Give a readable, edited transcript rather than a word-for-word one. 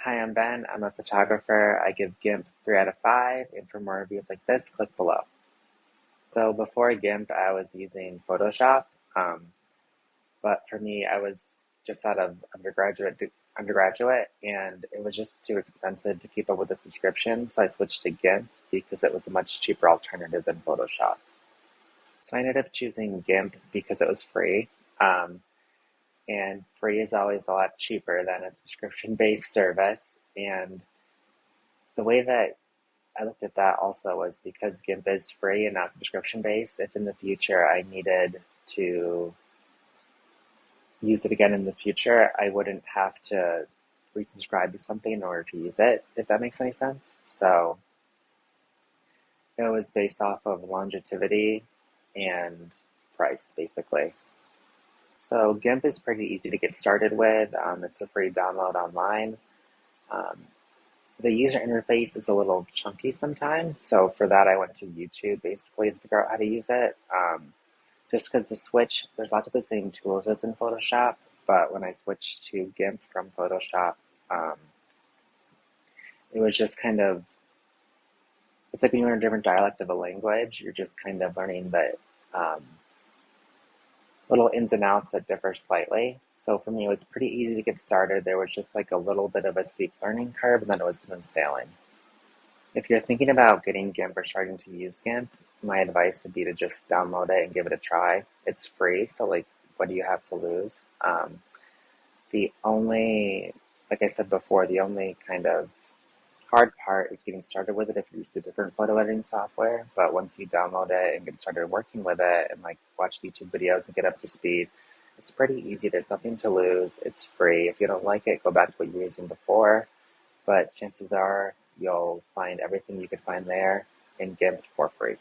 Hi, I'm Ben. I'm a photographer. I give GIMP 3 out of 5, and for more reviews like this, click below. So before GIMP, I was using Photoshop, um, but for me, I was just out of undergraduate, and it was just too expensive to keep up with the subscription, so I switched to GIMP because it was a much cheaper alternative than Photoshop. So I ended up choosing GIMP because it was free, um, and free is always a lot cheaper than a subscription-based service, and the way that I looked at that also was because GIMP is free and not subscription based. If in the future I needed to use it again in the future, I wouldn't have to resubscribe to something in order to use it, if that makes any sense. So it was based off of longevity and price, basically. So GIMP is pretty easy to get started with. It's a free download online. Um, the user interface is a little chunky sometimes, so for that I went to YouTube basically to figure out how to use it. Just because the switch, there's lots of the same tools as in Photoshop, but when I switched to GIMP from Photoshop, um, it was just kind of, it's like when you learn a different dialect of a language, you're just kind of learning the um, little ins and outs that differ slightly. So for me, it was pretty easy to get started. There was just like a little bit of a steep learning curve, and then it was smooth sailing. If you're thinking about getting GIMP or starting to use GIMP, my advice would be to just download it and give it a try. It's free, so like, what do you have to lose? The only, like I said before, the only kind of hard part is getting started with it if you're used to different photo editing software. But once you download it and get started working with it and like watch YouTube videos and get up to speed, it's pretty easy. There's nothing to lose. It's free. If you don't like it, go back to what you were using before. But chances are you'll find everything you could find there in GIMP for free.